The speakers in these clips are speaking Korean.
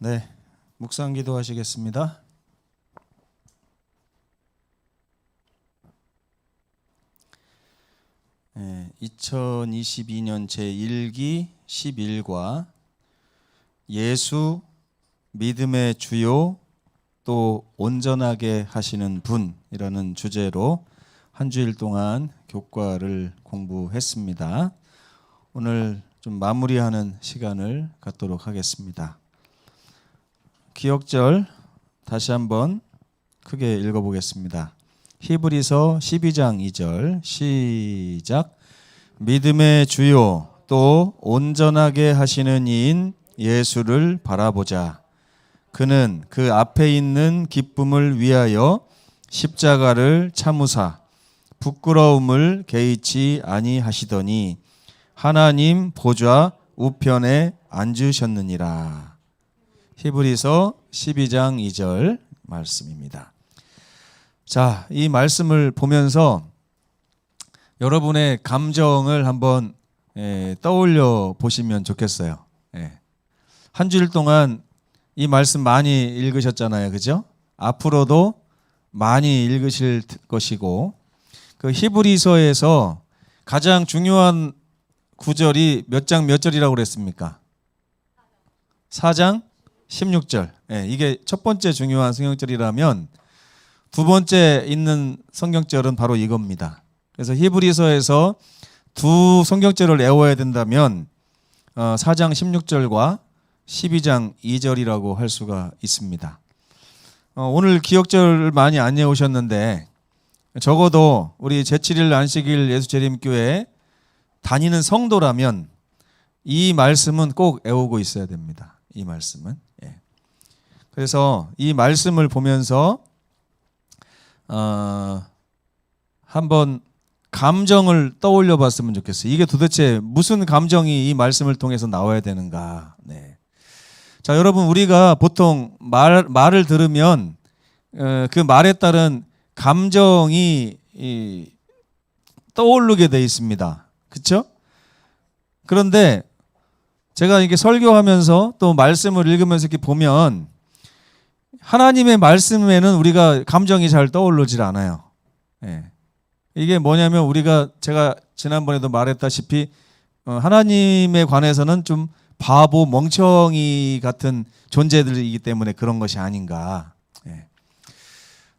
네, 묵상 기도하시겠습니다. 네, 2022년 제1기 11과 예수 믿음의 주요 또 온전하게 하시는 분이라는 주제로 한 주일 동안 교과를 공부했습니다. 오늘 좀 마무리하는 시간을 갖도록 하겠습니다. 기억절 다시 한번 크게 읽어보겠습니다. 히브리서 12장 2절 시작. 믿음의 주요 또 온전하게 하시는 이인 예수를 바라보자. 그는 그 앞에 있는 기쁨을 위하여 십자가를 참으사 부끄러움을 개의치 아니하시더니 하나님 보좌 우편에 앉으셨느니라. 히브리서 12장 2절 말씀입니다. 자, 이 말씀을 보면서 여러분의 감정을 한번 떠올려 보시면 좋겠어요. 한 주일 동안 이 말씀 많이 읽으셨잖아요. 그죠? 앞으로도 많이 읽으실 것이고, 그 히브리서에서 가장 중요한 구절이 몇 장 몇 절이라고 그랬습니까? 4장 16절. 이게 첫 번째 중요한 성경절이라면 두 번째 있는 성경절은 바로 이겁니다. 그래서 히브리서에서 두 성경절을 외워야 된다면 4장 16절과 12장 2절이라고 할 수가 있습니다. 오늘 기억절 많이 안 외우셨는데 적어도 우리 제7일 안식일 예수재림교회 다니는 성도라면 이 말씀은 꼭 외우고 있어야 됩니다. 이 말씀은. 그래서 이 말씀을 보면서 한번 감정을 떠올려 봤으면 좋겠어요. 이게 도대체 무슨 감정이 이 말씀을 통해서 나와야 되는가. 자, 여러분, 우리가 보통 말을 들으면 그 말에 따른 감정이 떠오르게 돼 있습니다. 그렇죠? 그런데 제가 이게 설교하면서 또 말씀을 읽으면서 이렇게 보면 하나님의 말씀에는 우리가 감정이 잘 떠오르질 않아요. 이게 뭐냐면 제가 지난번에도 말했다시피 하나님에 관해서는 좀 바보, 멍청이 같은 존재들이기 때문에 그런 것이 아닌가.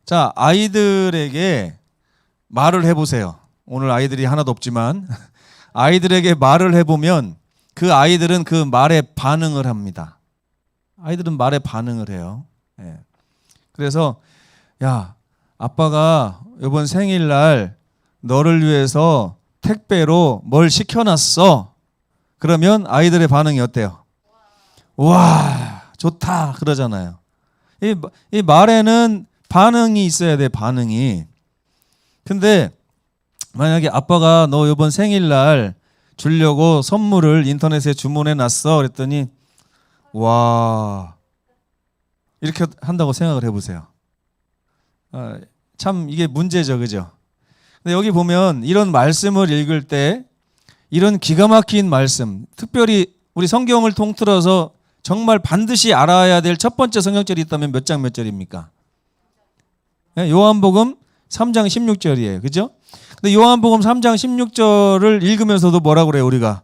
자, 아이들에게 말을 해보세요. 오늘 아이들이 하나도 없지만 아이들에게 말을 해보면 그 아이들은 그 말에 반응을 합니다. 아이들은 말에 반응을 해요. 그래서 야, 아빠가 이번 생일날 너를 위해서 택배로 뭘 시켜놨어. 그러면 아이들의 반응이 어때요? 와, 좋다 그러잖아요. 이 말에는 반응이 있어야 돼, 반응이. 근데 만약에 아빠가 너 이번 생일날 주려고 선물을 인터넷에 주문해놨어 그랬더니 와, 이렇게 한다고 생각을 해보세요. 참 이게 문제죠, 그죠? 근데 여기 보면 이런 말씀을 읽을 때 이런 기가 막힌 말씀, 특별히 우리 성경을 통틀어서 정말 반드시 알아야 될 첫 번째 성경절이 있다면 몇 장 몇 절입니까? 요한복음 3장 16절이에요. 그죠? 근데 요한복음 3장 16절을 읽으면서도 뭐라고 그래요, 우리가?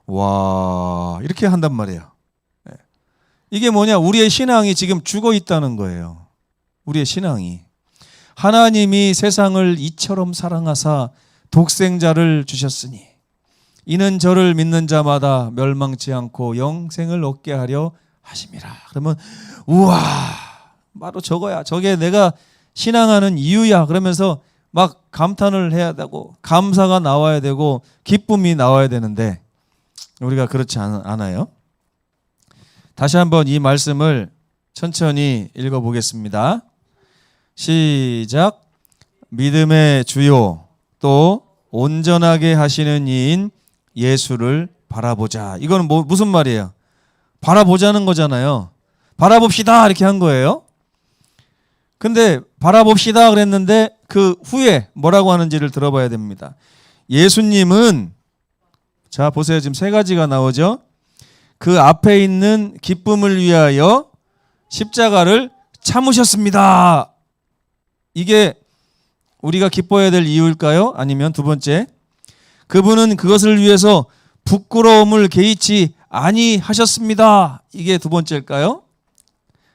와, 이렇게 한단 말이에요. 이게 뭐냐? 우리의 신앙이 지금 죽어 있다는 거예요. 우리의 신앙이. 하나님이 세상을 이처럼 사랑하사 독생자를 주셨으니 이는 저를 믿는 자마다 멸망치 않고 영생을 얻게 하려 하심이라. 그러면 우와, 바로 저거야. 저게 내가 신앙하는 이유야. 그러면서 막 감탄을 해야 되고 감사가 나와야 되고 기쁨이 나와야 되는데 우리가 그렇지 않아요. 다시 한번 이 말씀을 천천히 읽어보겠습니다. 시작. 믿음의 주요 또 온전하게 하시는 이인 예수를 바라보자. 이건 무슨 말이에요? 바라보자는 거잖아요. 바라봅시다 이렇게 한 거예요. 근데 바라봅시다 그랬는데 그 후에 뭐라고 하는지를 들어봐야 됩니다. 예수님은 자 보세요. 지금 세 가지가 나오죠. 그 앞에 있는 기쁨을 위하여 십자가를 참으셨습니다. 이게 우리가 기뻐해야 될 이유일까요? 아니면 두 번째, 그분은 그것을 위해서 부끄러움을 개의치 아니하셨습니다. 이게 두 번째일까요?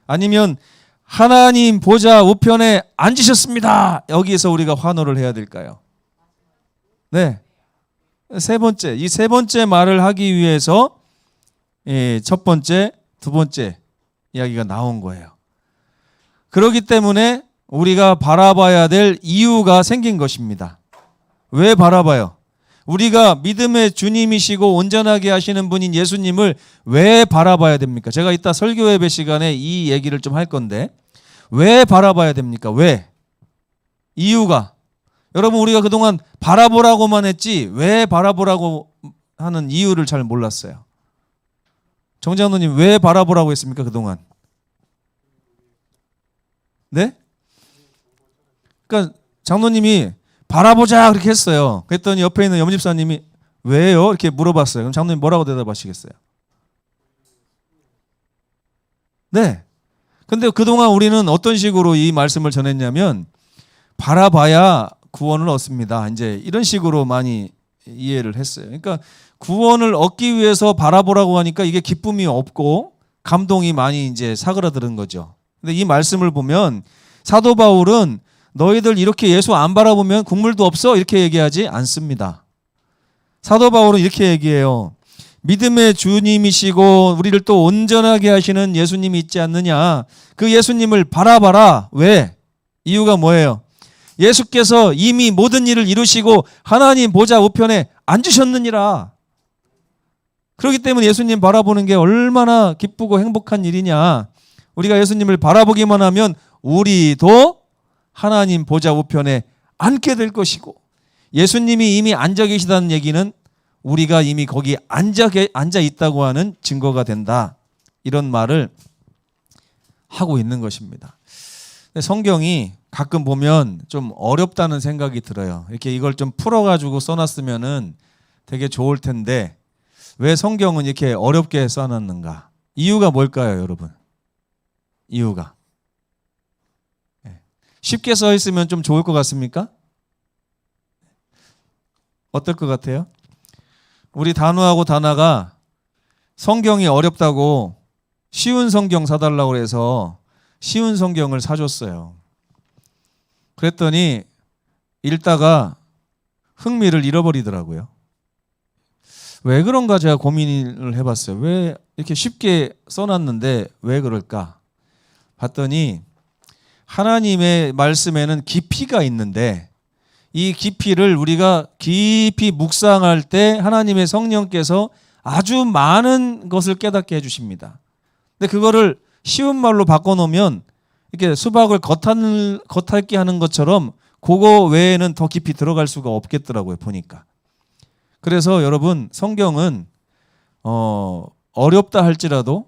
아니면 하나님 보좌 우편에 앉으셨습니다. 여기에서 우리가 환호를 해야 될까요? 네. 세 번째, 이 세 번째 말을 하기 위해서 첫 번째, 두 번째 이야기가 나온 거예요. 그렇기 때문에 우리가 바라봐야 될 이유가 생긴 것입니다. 왜 바라봐요? 우리가 믿음의 주님이시고 온전하게 하시는 분인 예수님을 왜 바라봐야 됩니까? 제가 이따 설교 예배 시간에 이 얘기를 좀 할 건데 왜 바라봐야 됩니까? 왜? 이유가 여러분 우리가 그동안 바라보라고만 했지 왜 바라보라고 하는 이유를 잘 몰랐어요. 정장로님 왜 바라보라고 했습니까? 그동안? 네? 그러니까 장로님이 바라보자 그렇게 했어요. 그랬더니 옆에 있는 염집사님이 왜요? 이렇게 물어봤어요. 그럼 장로님 뭐라고 대답하시겠어요? 네. 근데 그동안 우리는 어떤 식으로 이 말씀을 전했냐면 바라봐야 구원을 얻습니다. 이제 이런 식으로 많이 이해를 했어요. 그러니까 구원을 얻기 위해서 바라보라고 하니까 이게 기쁨이 없고 감동이 많이 이제 사그라드는 거죠. 근데 이 말씀을 보면 사도 바울은 너희들 이렇게 예수 안 바라보면 국물도 없어 이렇게 얘기하지 않습니다. 사도 바울은 이렇게 얘기해요. 믿음의 주님이시고 우리를 또 온전하게 하시는 예수님이 있지 않느냐. 그 예수님을 바라봐라. 왜? 이유가 뭐예요? 예수께서 이미 모든 일을 이루시고 하나님 보좌 우편에 앉으셨느니라. 그렇기 때문에 예수님 바라보는 게 얼마나 기쁘고 행복한 일이냐. 우리가 예수님을 바라보기만 하면 우리도 하나님 보좌 우편에 앉게 될 것이고 예수님이 이미 앉아 계시다는 얘기는 우리가 이미 거기 앉아 있다고 하는 증거가 된다. 이런 말을 하고 있는 것입니다. 성경이 가끔 보면 좀 어렵다는 생각이 들어요. 이렇게 이걸 좀 풀어가지고 써놨으면은 되게 좋을 텐데 왜 성경은 이렇게 어렵게 써놨는가? 이유가 뭘까요, 여러분? 이유가 쉽게 써 있으면 좀 좋을 것 같습니까? 어떨 것 같아요? 우리 단우하고 다나가 성경이 어렵다고 쉬운 성경 사달라고 해서 쉬운 성경을 사줬어요. 그랬더니 읽다가 흥미를 잃어버리더라고요. 왜 그런가 제가 고민을 해봤어요. 왜 이렇게 쉽게 써놨는데 왜 그럴까? 봤더니 하나님의 말씀에는 깊이가 있는데 이 깊이를 우리가 깊이 묵상할 때 하나님의 성령께서 아주 많은 것을 깨닫게 해주십니다. 근데 그거를 쉬운 말로 바꿔놓으면 이렇게 수박을 겉핥기 하는 것처럼 그거 외에는 더 깊이 들어갈 수가 없겠더라고요. 보니까. 그래서 여러분 성경은 어렵다 할지라도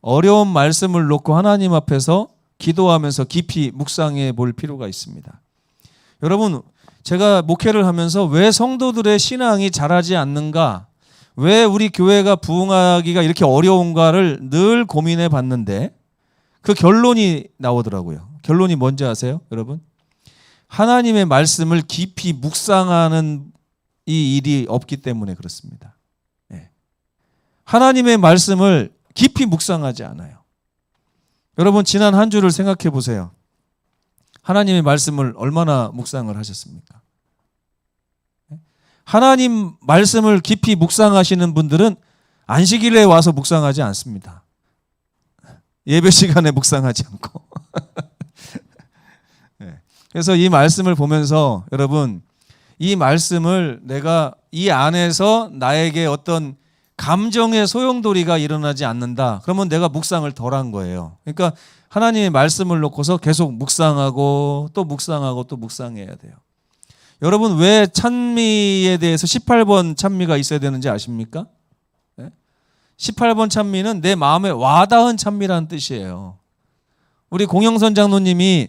어려운 말씀을 놓고 하나님 앞에서 기도하면서 깊이 묵상해 볼 필요가 있습니다. 여러분 제가 목회를 하면서 왜 성도들의 신앙이 자라지 않는가, 왜 우리 교회가 부흥하기가 이렇게 어려운가를 늘 고민해 봤는데 그 결론이 나오더라고요. 결론이 뭔지 아세요, 여러분? 하나님의 말씀을 깊이 묵상하는 이 일이 없기 때문에 그렇습니다. 하나님의 말씀을 깊이 묵상하지 않아요. 여러분 지난 한 주를 생각해 보세요. 하나님의 말씀을 얼마나 묵상을 하셨습니까? 하나님 말씀을 깊이 묵상하시는 분들은 안식일에 와서 묵상하지 않습니다. 예배 시간에 묵상하지 않고. 그래서 이 말씀을 보면서 여러분 이 말씀을 내가 이 안에서 나에게 어떤 감정의 소용돌이가 일어나지 않는다. 그러면 내가 묵상을 덜 한 거예요. 그러니까 하나님의 말씀을 놓고서 계속 묵상하고 또 묵상하고 또 묵상해야 돼요. 여러분 왜 찬미에 대해서 18번 찬미가 있어야 되는지 아십니까? 18번 찬미는 내 마음에 와닿은 찬미라는 뜻이에요. 우리 공영선 장로님이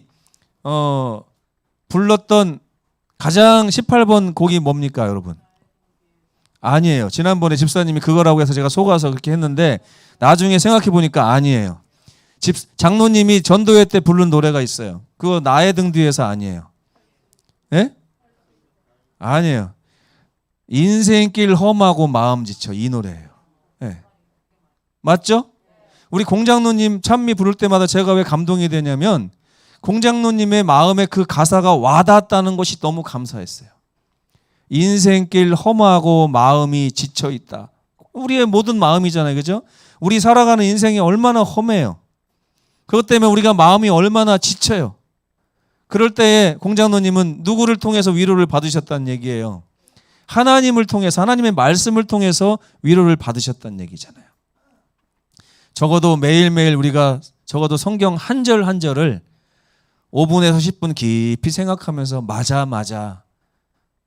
불렀던 가장 18번 곡이 뭡니까, 여러분? 아니에요. 지난번에 집사님이 그거라고 해서 제가 속아서 그렇게 했는데 나중에 생각해 보니까 아니에요. 장로님이 전도회 때 부른 노래가 있어요. 그거 나의 등 뒤에서 아니에요. 예? 아니에요. 인생길 험하고 마음 지쳐, 이 노래예요. 예. 맞죠? 우리 공장로님 찬미 부를 때마다 제가 왜 감동이 되냐면 공장로님의 마음에 그 가사가 와닿았다는 것이 너무 감사했어요. 인생길 험하고 마음이 지쳐 있다. 우리의 모든 마음이잖아요. 그죠? 우리 살아가는 인생이 얼마나 험해요. 그것 때문에 우리가 마음이 얼마나 지쳐요. 그럴 때에 공장로님은 누구를 통해서 위로를 받으셨다는 얘기예요. 하나님을 통해서, 하나님의 말씀을 통해서 위로를 받으셨다는 얘기잖아요. 적어도 매일매일 우리가 적어도 성경 한 절 한 절을 5분에서 10분 깊이 생각하면서 맞아.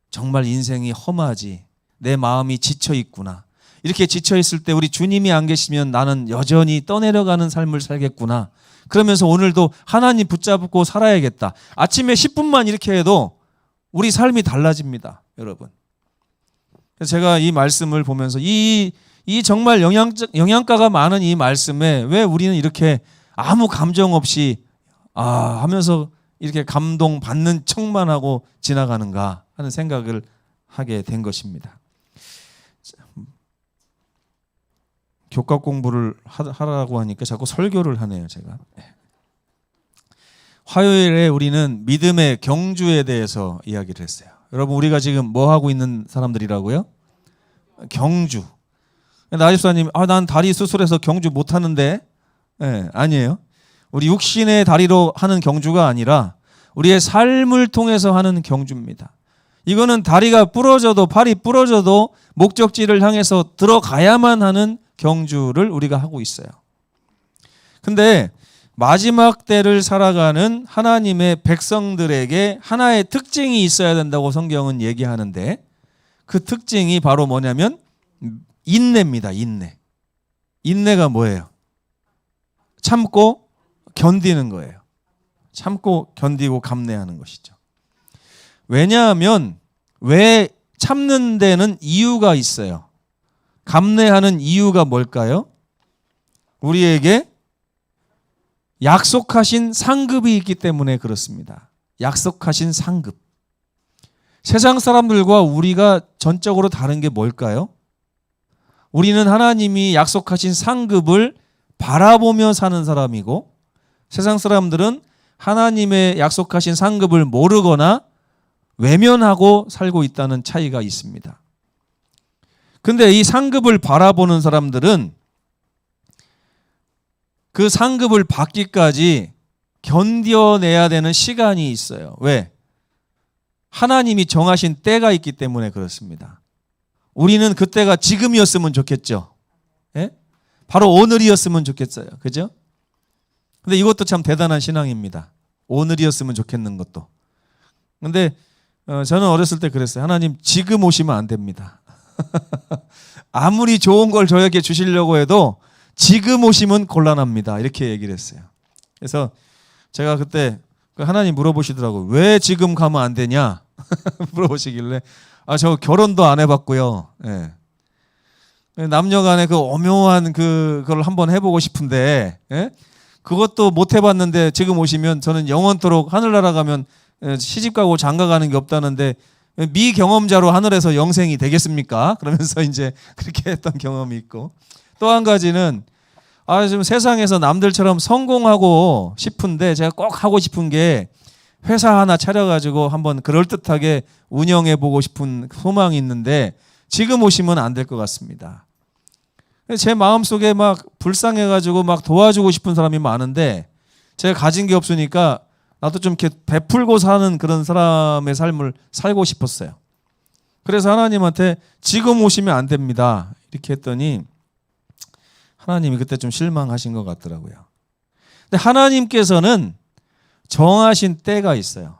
정말 인생이 험하지. 내 마음이 지쳐 있구나. 이렇게 지쳐 있을 때 우리 주님이 안 계시면 나는 여전히 떠내려가는 삶을 살겠구나. 그러면서 오늘도 하나님 붙잡고 살아야겠다. 아침에 10분만 이렇게 해도 우리 삶이 달라집니다. 여러분. 그래서 제가 이 말씀을 보면서 이 정말 영양가가 많은 이 말씀에 왜 우리는 이렇게 아무 감정 없이 하면서 이렇게 감동받는 척만 하고 지나가는가 하는 생각을 하게 된 것입니다. 교과 공부를 하라고 하니까 자꾸 설교를 하네요, 제가. 화요일에 우리는 믿음의 경주에 대해서 이야기를 했어요. 여러분, 우리가 지금 뭐 하고 있는 사람들이라고요? 경주. 나집사님, 난 다리 수술해서 경주 못 하는데. 아니에요. 우리 육신의 다리로 하는 경주가 아니라 우리의 삶을 통해서 하는 경주입니다. 이거는 다리가 부러져도 팔이 부러져도 목적지를 향해서 들어가야만 하는 경주를 우리가 하고 있어요. 근데 마지막 때를 살아가는 하나님의 백성들에게 하나의 특징이 있어야 된다고 성경은 얘기하는데 그 특징이 바로 뭐냐면 인내입니다. 인내가 뭐예요? 참고 견디는 거예요. 참고 견디고 감내하는 것이죠. 왜냐하면 왜 참는 데는 이유가 있어요. 감내하는 이유가 뭘까요? 우리에게 약속하신 상급이 있기 때문에 그렇습니다. 약속하신 상급. 세상 사람들과 우리가 전적으로 다른 게 뭘까요? 우리는 하나님이 약속하신 상급을 바라보며 사는 사람이고 세상 사람들은 하나님의 약속하신 상급을 모르거나 외면하고 살고 있다는 차이가 있습니다. 근데 이 상급을 바라보는 사람들은 그 상급을 받기까지 견뎌내야 되는 시간이 있어요. 왜? 하나님이 정하신 때가 있기 때문에 그렇습니다. 우리는 그때가 지금이었으면 좋겠죠. 예? 바로 오늘이었으면 좋겠어요. 그죠? 근데 이것도 참 대단한 신앙입니다. 오늘이었으면 좋겠는 것도. 근데 저는 어렸을 때 그랬어요. 하나님 지금 오시면 안 됩니다. 아무리 좋은 걸 저에게 주시려고 해도 지금 오시면 곤란합니다. 이렇게 얘기를 했어요. 그래서 제가 그때 하나님 물어보시더라고요. 왜 지금 가면 안 되냐? 물어보시길래 저 결혼도 안 해봤고요. 예. 남녀간의 그 오묘한 그걸 한번 해보고 싶은데 그것도 못 해봤는데 지금 오시면 저는 영원토록 하늘나라 가면 시집가고 장가가는 게 없다는데 미경험자로 하늘에서 영생이 되겠습니까? 그러면서 이제 그렇게 했던 경험이 있고 또 한 가지는 지금 세상에서 남들처럼 성공하고 싶은데 제가 꼭 하고 싶은 게 회사 하나 차려가지고 한번 그럴듯하게 운영해보고 싶은 소망이 있는데 지금 오시면 안 될 것 같습니다. 제 마음속에 막 불쌍해가지고 막 도와주고 싶은 사람이 많은데 제가 가진 게 없으니까 나도 좀 이렇게 베풀고 사는 그런 사람의 삶을 살고 싶었어요. 그래서 하나님한테 지금 오시면 안 됩니다. 이렇게 했더니 하나님이 그때 좀 실망하신 것 같더라고요. 근데 하나님께서는 정하신 때가 있어요.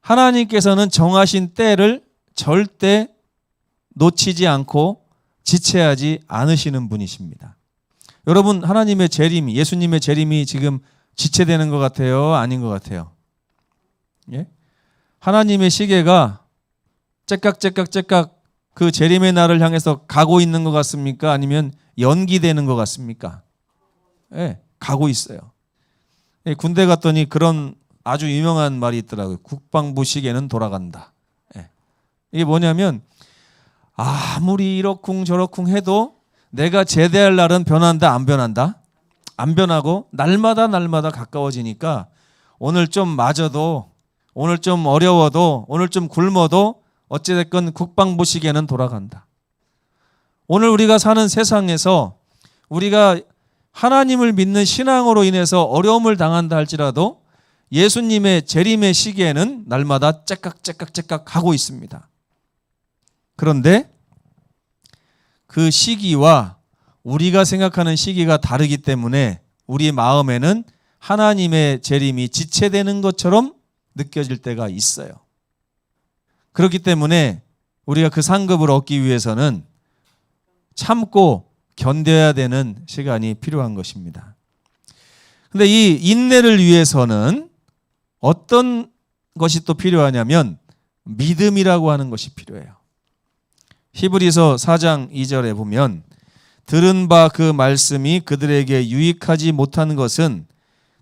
하나님께서는 정하신 때를 절대 놓치지 않고 지체하지 않으시는 분이십니다. 여러분, 하나님의 재림이, 예수님의 재림이 지금 지체되는 것 같아요? 아닌 것 같아요? 예? 하나님의 시계가 째깍 그 재림의 날을 향해서 가고 있는 것 같습니까? 아니면 연기되는 것 같습니까? 예. 가고 있어요. 군대 갔더니 그런 아주 유명한 말이 있더라고요. 국방부 시계는 돌아간다. 이게 뭐냐면 아무리 이러쿵 저러쿵 해도 내가 제대할 날은 변한다, 안 변한다? 안 변하고 날마다 가까워지니까 오늘 좀 맞아도, 오늘 좀 어려워도, 오늘 좀 굶어도 어찌됐건 국방부 시계는 돌아간다. 오늘 우리가 사는 세상에서 우리가 하나님을 믿는 신앙으로 인해서 어려움을 당한다 할지라도 예수님의 재림의 시계는 날마다 째깍 가고 있습니다. 그런데 그 시기와 우리가 생각하는 시기가 다르기 때문에 우리 마음에는 하나님의 재림이 지체되는 것처럼 느껴질 때가 있어요. 그렇기 때문에 우리가 그 상급을 얻기 위해서는 참고 견뎌야 되는 시간이 필요한 것입니다. 근데 이 인내를 위해서는 어떤 것이 또 필요하냐면 믿음이라고 하는 것이 필요해요. 히브리서 4장 2절에 보면 들은 바 그 말씀이 그들에게 유익하지 못한 것은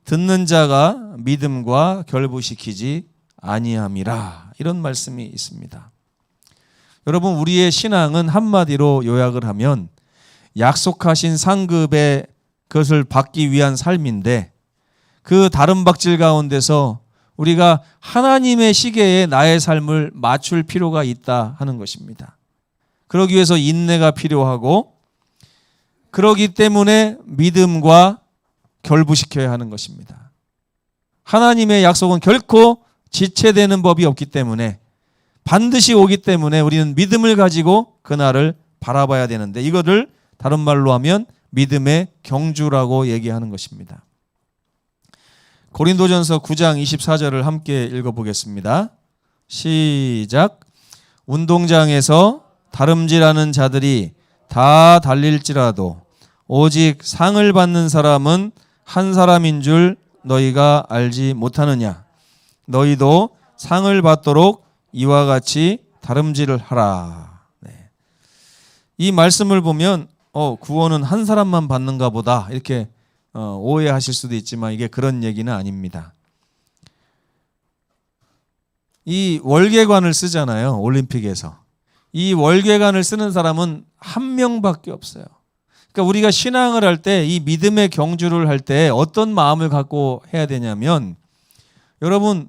듣는 자가 믿음과 결부시키지 아니함이라. 이런 말씀이 있습니다. 여러분, 우리의 신앙은 한마디로 요약을 하면 약속하신 상급의 것을 받기 위한 삶인데 그 다른 박질 가운데서 우리가 하나님의 시계에 나의 삶을 맞출 필요가 있다 하는 것입니다. 그러기 위해서 인내가 필요하고 그러기 때문에 믿음과 결부시켜야 하는 것입니다. 하나님의 약속은 결코 지체되는 법이 없기 때문에 반드시 오기 때문에 우리는 믿음을 가지고 그날을 바라봐야 되는데 이거를 다른 말로 하면 믿음의 경주라고 얘기하는 것입니다. 고린도전서 9장 24절을 함께 읽어보겠습니다. 시작. 운동장에서 다름질하는 자들이 다 달릴지라도 오직 상을 받는 사람은 한 사람인 줄 너희가 알지 못하느냐. 너희도 상을 받도록 이와 같이 다름질을 하라. 네. 이 말씀을 보면 구원은 한 사람만 받는가 보다 이렇게 오해하실 수도 있지만 이게 그런 얘기는 아닙니다. 이 월계관을 쓰잖아요. 올림픽에서. 이 월계관을 쓰는 사람은 한 명밖에 없어요. 그러니까 우리가 신앙을 할 때 이 믿음의 경주를 할 때 어떤 마음을 갖고 해야 되냐면 여러분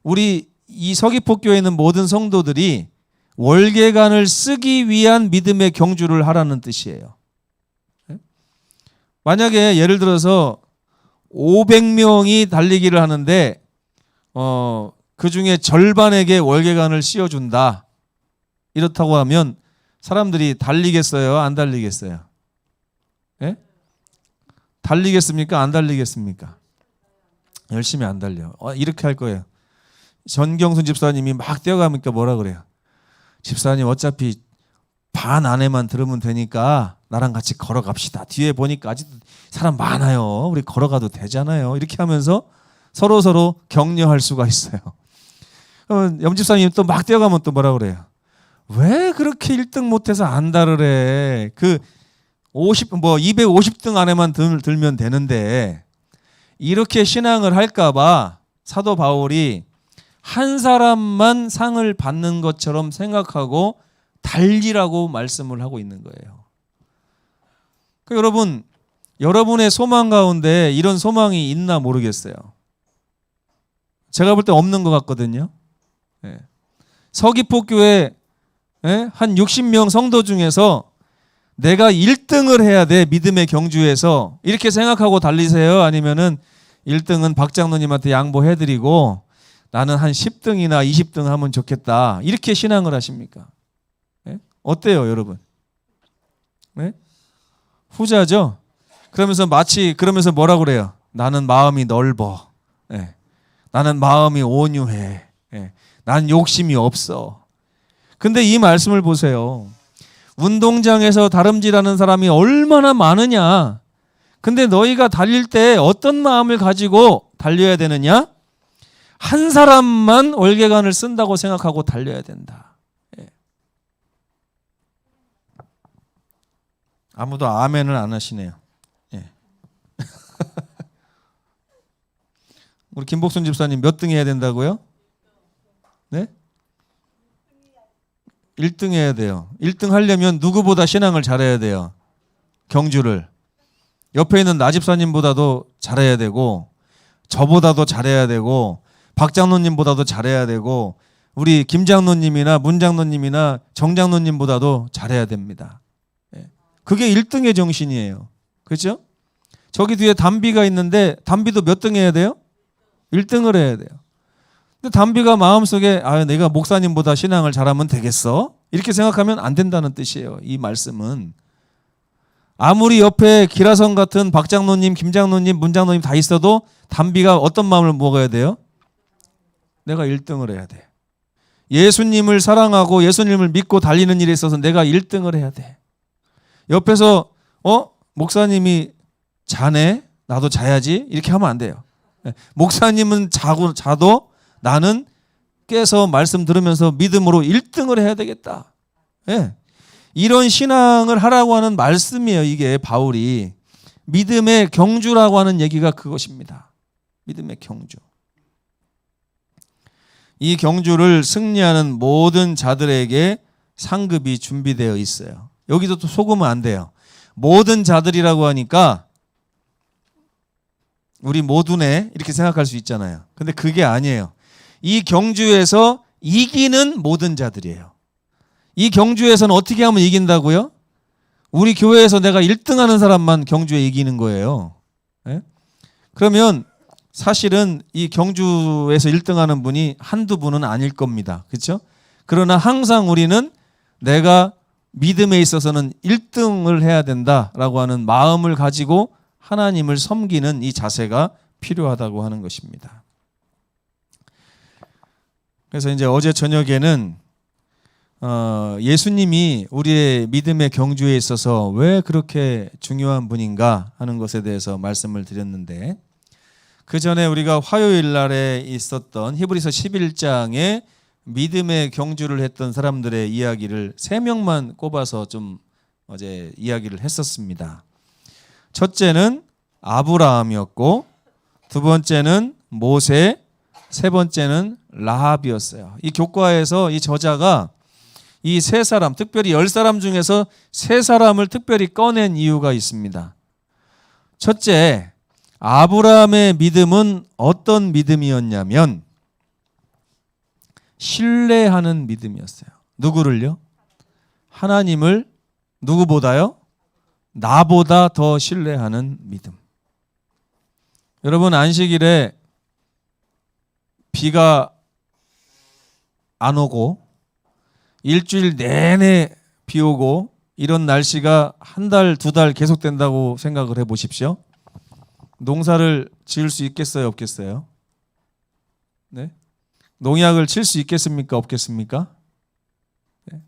우리 이 서귀포교에 있는 모든 성도들이 월계관을 쓰기 위한 믿음의 경주를 하라는 뜻이에요. 만약에 예를 들어서 500명이 달리기를 하는데 그 중에 절반에게 월계관을 씌워준다. 이렇다고 하면 사람들이 달리겠어요? 안 달리겠어요? 예? 달리겠습니까? 안 달리겠습니까? 열심히 안 달려. 이렇게 할 거예요. 전경순 집사님이 막 뛰어가니까 뭐라 그래요? 집사님 어차피 반 안에만 들으면 되니까 나랑 같이 걸어갑시다. 뒤에 보니까 아직도 사람 많아요. 우리 걸어가도 되잖아요. 이렇게 하면서 서로 격려할 수가 있어요. 염 집사님 또 막 뛰어가면 또 뭐라 그래요? 왜 그렇게 1등 못해서 안 달으래? 250등 안에만 들면 되는데 이렇게 신앙을 할까봐 사도 바울이 한 사람만 상을 받는 것처럼 생각하고 달리라고 말씀을 하고 있는 거예요. 여러분, 여러분의 소망 가운데 이런 소망이 있나 모르겠어요. 제가 볼 때 없는 것 같거든요. 서귀포교회 한 60명 성도 중에서 내가 1등을 해야 돼. 믿음의 경주에서 이렇게 생각하고 달리세요? 아니면은 1등은 박 장로님한테 양보해드리고 나는 한 10등이나 20등 하면 좋겠다. 이렇게 신앙을 하십니까? 어때요, 여러분? 후자죠? 그러면서 뭐라고 그래요? 나는 마음이 넓어. 나는 마음이 온유해. 난 욕심이 없어. 근데 이 말씀을 보세요. 운동장에서 다름질하는 사람이 얼마나 많으냐. 근데 너희가 달릴 때 어떤 마음을 가지고 달려야 되느냐? 한 사람만 월계관을 쓴다고 생각하고 달려야 된다. 아무도 아멘을 안 하시네요. 우리 김복순 집사님 몇 등 해야 된다고요? 네? 1등 해야 돼요. 1등 하려면 누구보다 신앙을 잘해야 돼요. 경주를. 옆에 있는 나 집사님보다도 잘해야 되고, 저보다도 잘해야 되고, 박 장로님보다도 잘해야 되고, 우리 김 장로님이나 문 장로님이나 정 장로님보다도 잘해야 됩니다. 그게 1등의 정신이에요. 그렇죠? 저기 뒤에 담비가 있는데 담비도 몇 등 해야 돼요? 1등을 해야 돼요. 근데 담비가 마음속에 내가 목사님보다 신앙을 잘하면 되겠어? 이렇게 생각하면 안 된다는 뜻이에요. 이 말씀은. 아무리 옆에 기라성 같은 박 장로님, 김 장로님, 문 장로님 다 있어도 담비가 어떤 마음을 먹어야 돼요? 내가 1등을 해야 돼. 예수님을 사랑하고 예수님을 믿고 달리는 일에 있어서 내가 1등을 해야 돼. 옆에서 목사님이 자네? 나도 자야지? 이렇게 하면 안 돼요. 목사님은 자도 나는 깨서 말씀 들으면서 믿음으로 1등을 해야 되겠다. 이런 신앙을 하라고 하는 말씀이에요. 이게 바울이. 믿음의 경주라고 하는 얘기가 그것입니다. 믿음의 경주. 이 경주를 승리하는 모든 자들에게 상급이 준비되어 있어요. 여기도 또 속으면 안 돼요. 모든 자들이라고 하니까 우리 모두네 이렇게 생각할 수 있잖아요. 근데 그게 아니에요. 이 경주에서 이기는 모든 자들이에요. 이 경주에서는 어떻게 하면 이긴다고요? 우리 교회에서 내가 1등 하는 사람만 경주에 이기는 거예요. 그러면 사실은 이 경주에서 1등 하는 분이 한두 분은 아닐 겁니다. 그렇죠? 그러나 항상 우리는 내가 믿음에 있어서는 1등을 해야 된다라고 하는 마음을 가지고 하나님을 섬기는 이 자세가 필요하다고 하는 것입니다. 그래서 이제 어제 저녁에는 예수님이 우리의 믿음의 경주에 있어서 왜 그렇게 중요한 분인가 하는 것에 대해서 말씀을 드렸는데, 그 전에 우리가 화요일 날에 있었던 히브리서 11장에 믿음의 경주를 했던 사람들의 이야기를 3명만 꼽아서 좀 어제 이야기를 했었습니다. 첫째는 아브라함이었고, 두 번째는 모세, 세 번째는 라합이었어요. 이 교과에서 이 저자가 이 세 사람, 특별히 10사람 중에서 세 사람을 특별히 꺼낸 이유가 있습니다. 첫째, 아브라함의 믿음은 어떤 믿음이었냐면 신뢰하는 믿음이었어요. 누구를요? 하나님을 누구보다요? 나보다 더 신뢰하는 믿음. 여러분, 안식일에 비가 안 오고 일주일 내내 비 오고 이런 날씨가 한 달, 두 달 계속된다고 생각을 해보십시오. 농사를 지을 수 있겠어요, 없겠어요? 네? 농약을 칠 수 있겠습니까, 없겠습니까? 네.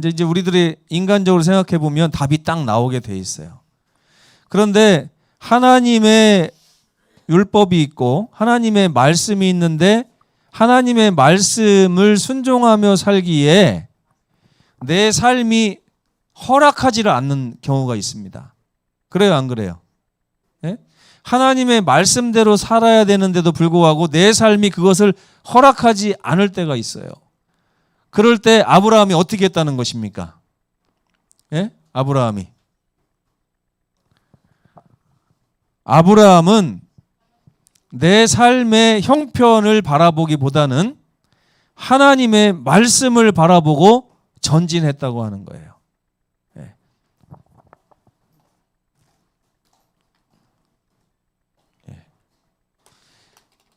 이제 우리들이 인간적으로 생각해 보면 답이 딱 나오게 돼 있어요. 그런데 하나님의 율법이 있고 하나님의 말씀이 있는데 하나님의 말씀을 순종하며 살기에 내 삶이 허락하지를 않는 경우가 있습니다. 그래요, 안 그래요? 네? 하나님의 말씀대로 살아야 되는데도 불구하고 내 삶이 그것을 허락하지 않을 때가 있어요. 그럴 때 아브라함이 어떻게 했다는 것입니까? 네? 아브라함은 내 삶의 형편을 바라보기보다는 하나님의 말씀을 바라보고 전진했다고 하는 거예요. 네.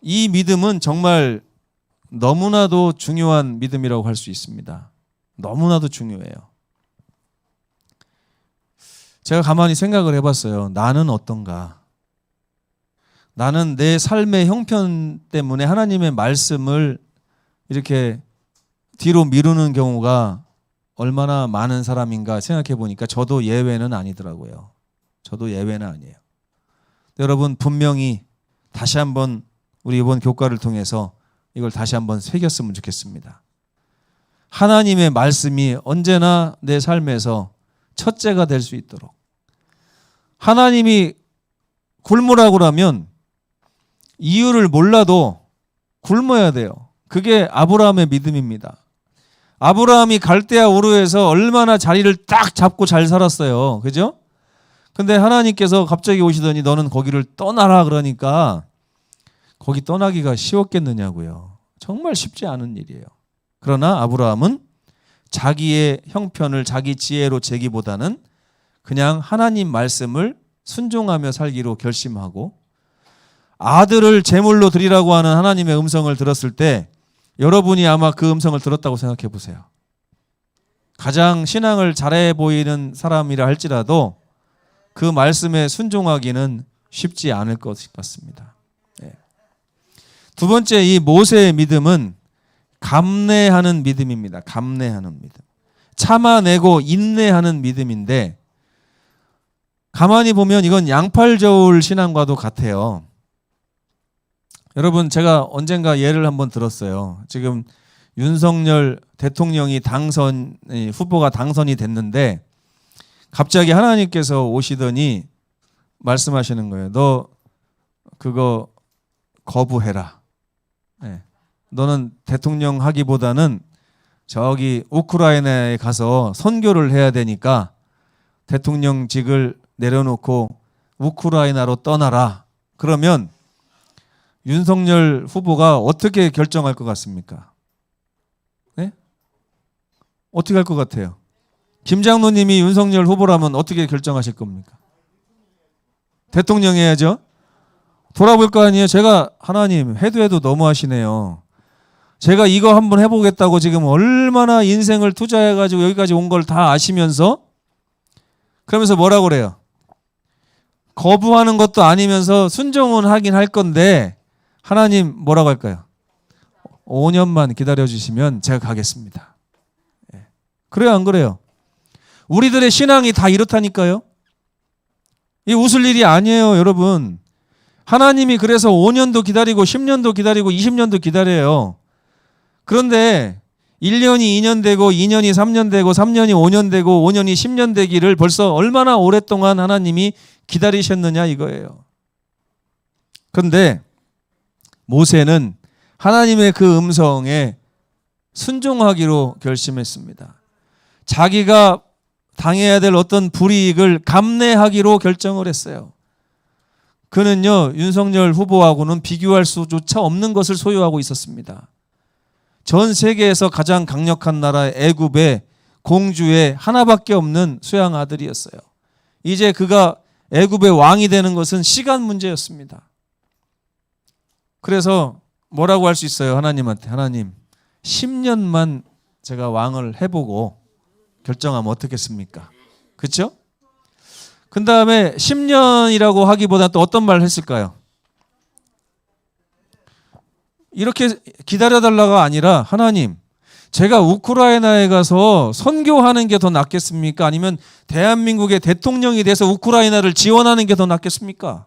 이 믿음은 정말 너무나도 중요한 믿음이라고 할 수 있습니다. 너무나도 중요해요. 제가 가만히 생각을 해봤어요. 나는 어떤가? 나는 내 삶의 형편 때문에 하나님의 말씀을 이렇게 뒤로 미루는 경우가 얼마나 많은 사람인가 생각해 보니까 저도 예외는 아니더라고요. 저도 예외는 아니에요. 여러분, 분명히 다시 한번 우리 이번 교과를 통해서 이걸 다시 한번 새겼으면 좋겠습니다. 하나님의 말씀이 언제나 내 삶에서 첫째가 될 수 있도록, 하나님이 굶으라고 하면 이유를 몰라도 굶어야 돼요. 그게 아브라함의 믿음입니다. 아브라함이 갈대아 우르에서 얼마나 자리를 딱 잡고 잘 살았어요. 그죠? 근데 하나님께서 갑자기 오시더니 너는 거기를 떠나라 그러니까 거기 떠나기가 쉬웠겠느냐고요. 정말 쉽지 않은 일이에요. 그러나 아브라함은 자기의 형편을 자기 지혜로 재기보다는 그냥 하나님 말씀을 순종하며 살기로 결심하고 아들을 제물로 드리라고 하는 하나님의 음성을 들었을 때 여러분이 아마 그 음성을 들었다고 생각해 보세요. 가장 신앙을 잘해 보이는 사람이라 할지라도 그 말씀에 순종하기는 쉽지 않을 것 같습니다. 두 번째, 이 모세의 믿음은 감내하는 믿음입니다. 감내하는 믿음. 참아내고 인내하는 믿음인데 가만히 보면 이건 양팔저울 신앙과도 같아요. 여러분, 제가 언젠가 예를 한번 들었어요. 지금 윤석열 대통령이 후보가 당선이 됐는데 갑자기 하나님께서 오시더니 말씀하시는 거예요. 너 그거 거부해라. 너는 대통령 하기보다는 저기 우크라이나에 가서 선교를 해야 되니까 대통령직을 내려놓고 우크라이나로 떠나라. 그러면 윤석열 후보가 어떻게 결정할 것 같습니까? 네? 어떻게 할 것 같아요? 김장로님이 윤석열 후보라면 어떻게 결정하실 겁니까? 대통령 해야죠. 돌아볼 거 아니에요. 제가 하나님 해도 너무하시네요. 제가 이거 한번 해보겠다고 지금 얼마나 인생을 투자해가지고 여기까지 온 걸 다 아시면서 그러면서 뭐라고 그래요? 거부하는 것도 아니면서 순종은 하긴 할 건데 하나님 뭐라고 할까요? 5년만 기다려주시면 제가 가겠습니다. 그래요, 안 그래요? 우리들의 신앙이 다 이렇다니까요. 이 웃을 일이 아니에요, 여러분. 하나님이 그래서 5년도 기다리고 10년도 기다리고 20년도 기다려요. 그런데 1년이 2년 되고 2년이 3년 되고 3년이 5년 되고 5년이 10년 되기를 벌써 얼마나 오랫동안 하나님이 기다리셨느냐 이거예요. 그런데 모세는 하나님의 그 음성에 순종하기로 결심했습니다. 자기가 당해야 될 어떤 불이익을 감내하기로 결정을 했어요. 그는요, 윤석열 후보하고는 비교할 수조차 없는 것을 소유하고 있었습니다. 전 세계에서 가장 강력한 나라 애굽의 공주의 하나밖에 없는 수양 아들이었어요. 이제 그가 애굽의 왕이 되는 것은 시간 문제였습니다. 그래서 뭐라고 할 수 있어요? 하나님한테. 하나님, 10년만 제가 왕을 해보고 결정하면 어떻겠습니까? 그렇죠? 그 다음에 10년이라고 하기보다 또 어떤 말을 했을까요? 이렇게 기다려달라가 아니라 하나님, 제가 우크라이나에 가서 선교하는 게 더 낫겠습니까? 아니면 대한민국의 대통령이 돼서 우크라이나를 지원하는 게 더 낫겠습니까?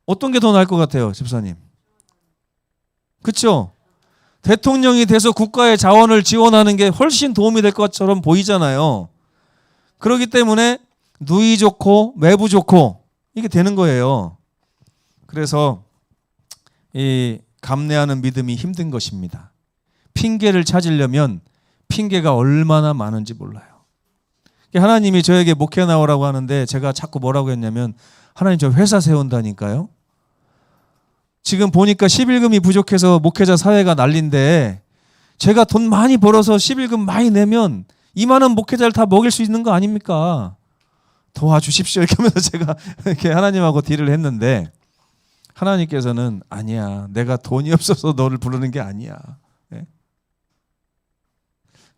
어떤 게 더 나을 것 같아요, 집사님? 그렇죠? 대통령이 돼서 국가의 자원을 지원하는 게 훨씬 도움이 될 것처럼 보이잖아요. 그렇기 때문에 누이 좋고 매부 좋고 이게 되는 거예요. 그래서 이 감내하는 믿음이 힘든 것입니다. 핑계를 찾으려면 핑계가 얼마나 많은지 몰라요. 하나님이 저에게 목회 나오라고 하는데 제가 자꾸 뭐라고 했냐면 하나님 저 회사 세운다니까요. 지금 보니까 11금이 부족해서 목회자 사회가 난린데 제가 돈 많이 벌어서 11금 많이 내면 이만한 목회자를 다 먹일 수 있는 거 아닙니까? 도와주십시오 이렇게 하면서 제가 이렇게 하나님하고 딜을 했는데 하나님께서는 아니야. 내가 돈이 없어서 너를 부르는 게 아니야. 네?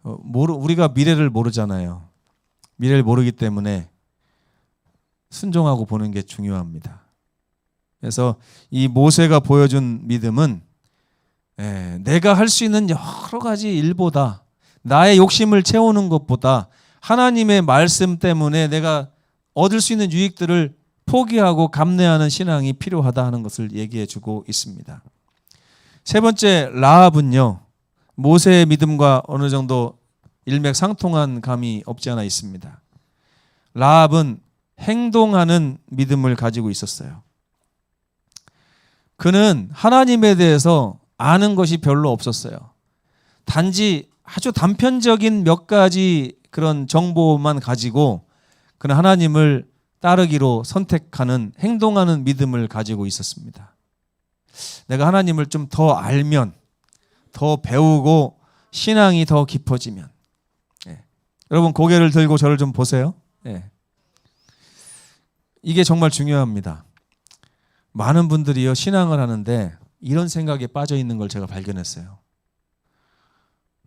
우리가 미래를 모르잖아요. 미래를 모르기 때문에 순종하고 보는 게 중요합니다. 그래서 이 모세가 보여준 믿음은 내가 할 수 있는 여러 가지 일보다 나의 욕심을 채우는 것보다 하나님의 말씀 때문에 내가 얻을 수 있는 유익들을 포기하고 감내하는 신앙이 필요하다 하는 것을 얘기해 주고 있습니다. 세 번째, 라합은요, 모세의 믿음과 어느 정도 일맥상통한 감이 없지 않아 있습니다. 라합은 행동하는 믿음을 가지고 있었어요. 그는 하나님에 대해서 아는 것이 별로 없었어요. 단지 아주 단편적인 몇 가지 그런 정보만 가지고 그는 하나님을 따르기로 선택하는, 행동하는 믿음을 가지고 있었습니다. 내가 하나님을 좀 더 알면, 더 배우고 신앙이 더 깊어지면. 여러분 고개를 들고 저를 좀 보세요. 이게 정말 중요합니다. 많은 분들이요 신앙을 하는데 이런 생각에 빠져 있는 걸 제가 발견했어요.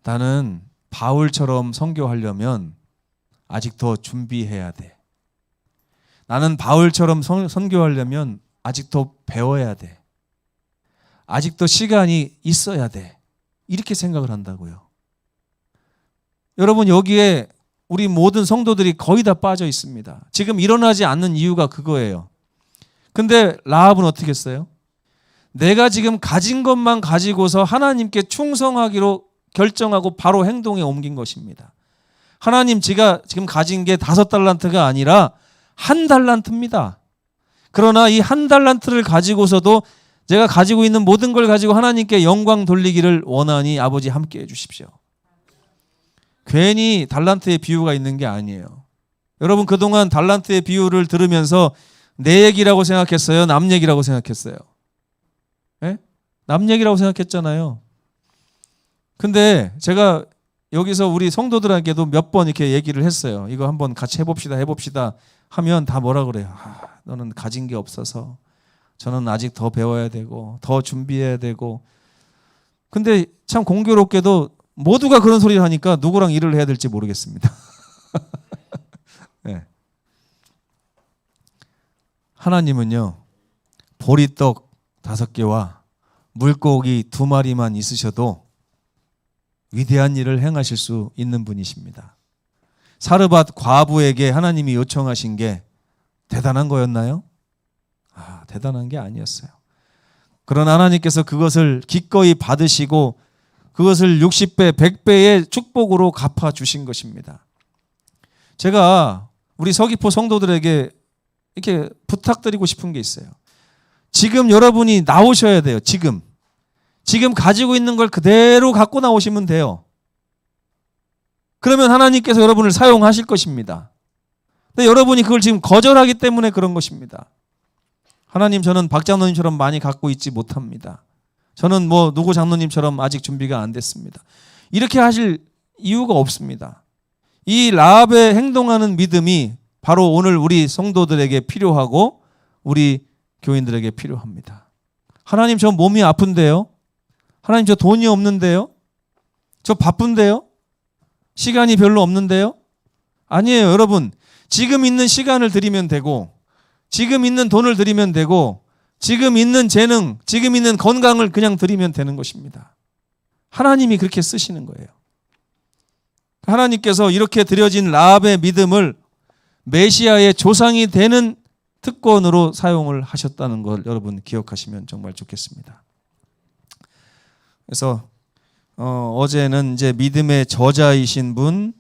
나는 바울처럼 선교하려면 아직 더 준비해야 돼. 나는 바울처럼 선교하려면 아직 더 배워야 돼. 아직 더 시간이 있어야 돼. 이렇게 생각을 한다고요. 여러분 여기에 우리 모든 성도들이 거의 다 빠져 있습니다. 지금 일어나지 않는 이유가 그거예요. 근데 라합은 어떻게 했어요? 내가 지금 가진 것만 가지고서 하나님께 충성하기로 결정하고 바로 행동에 옮긴 것입니다. 하나님, 제가 지금 가진 게 5달란트가 아니라 1달란트입니다. 그러나 이 1달란트를 가지고서도 제가 가지고 있는 모든 걸 가지고 하나님께 영광 돌리기를 원하니 아버지 함께 해주십시오. 괜히 달란트의 비유가 있는 게 아니에요. 여러분 그동안 달란트의 비유를 들으면서 내 얘기라고 생각했어요? 남 얘기라고 생각했어요? 남 얘기라고 생각했잖아요. 근데 제가 여기서 우리 성도들에게도 몇 번 이렇게 얘기를 했어요. 이거 한번 같이 해봅시다 하면 다 뭐라 그래요? 너는 가진 게 없어서, 저는 아직 더 배워야 되고 더 준비해야 되고. 근데 참 공교롭게도 모두가 그런 소리를 하니까 누구랑 일을 해야 될지 모르겠습니다. 네. 하나님은요 보리떡 5개와 물고기 2마리만 있으셔도 위대한 일을 행하실 수 있는 분이십니다. 사르밧 과부에게 하나님이 요청하신 게 대단한 거였나요? 대단한 게 아니었어요. 그러나 하나님께서 그것을 기꺼이 받으시고 그것을 60배, 100배의 축복으로 갚아주신 것입니다. 제가 우리 서귀포 성도들에게 이렇게 부탁드리고 싶은 게 있어요. 지금 여러분이 나오셔야 돼요. 지금 가지고 있는 걸 그대로 갖고 나오시면 돼요. 그러면 하나님께서 여러분을 사용하실 것입니다. 근데 여러분이 그걸 지금 거절하기 때문에 그런 것입니다. 하나님, 저는 박 장로님처럼 많이 갖고 있지 못합니다. 저는 누구 장로님처럼 아직 준비가 안 됐습니다. 이렇게 하실 이유가 없습니다. 이 라합의 행동하는 믿음이 바로 오늘 우리 성도들에게 필요하고 우리 교인들에게 필요합니다. 하나님, 저 몸이 아픈데요? 하나님, 저 돈이 없는데요? 저 바쁜데요? 시간이 별로 없는데요? 아니에요, 여러분. 지금 있는 시간을 드리면 되고, 지금 있는 돈을 드리면 되고, 지금 있는 재능, 지금 있는 건강을 그냥 드리면 되는 것입니다. 하나님이 그렇게 쓰시는 거예요. 하나님께서 이렇게 드려진 라합의 믿음을 메시아의 조상이 되는 특권으로 사용을 하셨다는 걸 여러분 기억하시면 정말 좋겠습니다. 그래서 어제는 이제 믿음의 저자이신 분,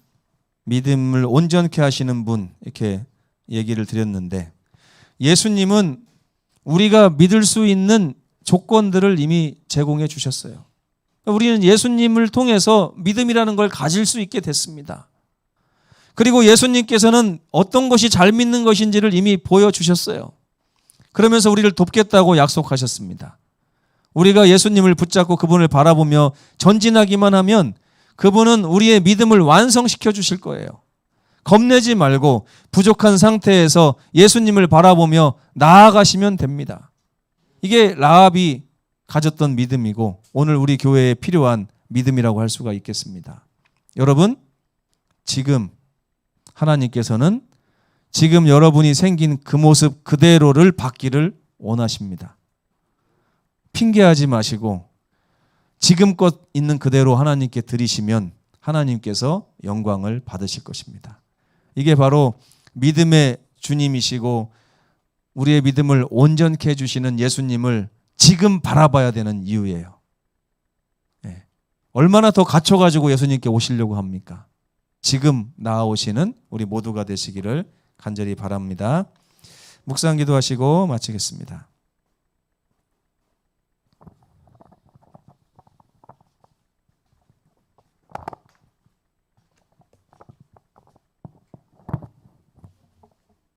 믿음을 온전케 하시는 분 이렇게 얘기를 드렸는데, 예수님은 우리가 믿을 수 있는 조건들을 이미 제공해 주셨어요. 우리는 예수님을 통해서 믿음이라는 걸 가질 수 있게 됐습니다. 그리고 예수님께서는 어떤 것이 잘 믿는 것인지를 이미 보여주셨어요. 그러면서 우리를 돕겠다고 약속하셨습니다. 우리가 예수님을 붙잡고 그분을 바라보며 전진하기만 하면 그분은 우리의 믿음을 완성시켜 주실 거예요. 겁내지 말고 부족한 상태에서 예수님을 바라보며 나아가시면 됩니다. 이게 라합이 가졌던 믿음이고 오늘 우리 교회에 필요한 믿음이라고 할 수가 있겠습니다. 여러분, 지금 하나님께서는 지금 여러분이 생긴 그 모습 그대로를 받기를 원하십니다. 핑계하지 마시고 지금껏 있는 그대로 하나님께 드리시면 하나님께서 영광을 받으실 것입니다. 이게 바로 믿음의 주님이시고 우리의 믿음을 온전케 해주시는 예수님을 지금 바라봐야 되는 이유예요. 얼마나 더 갖춰가지고 예수님께 오시려고 합니까? 지금 나아오시는 우리 모두가 되시기를 간절히 바랍니다. 묵상 기도하시고 마치겠습니다.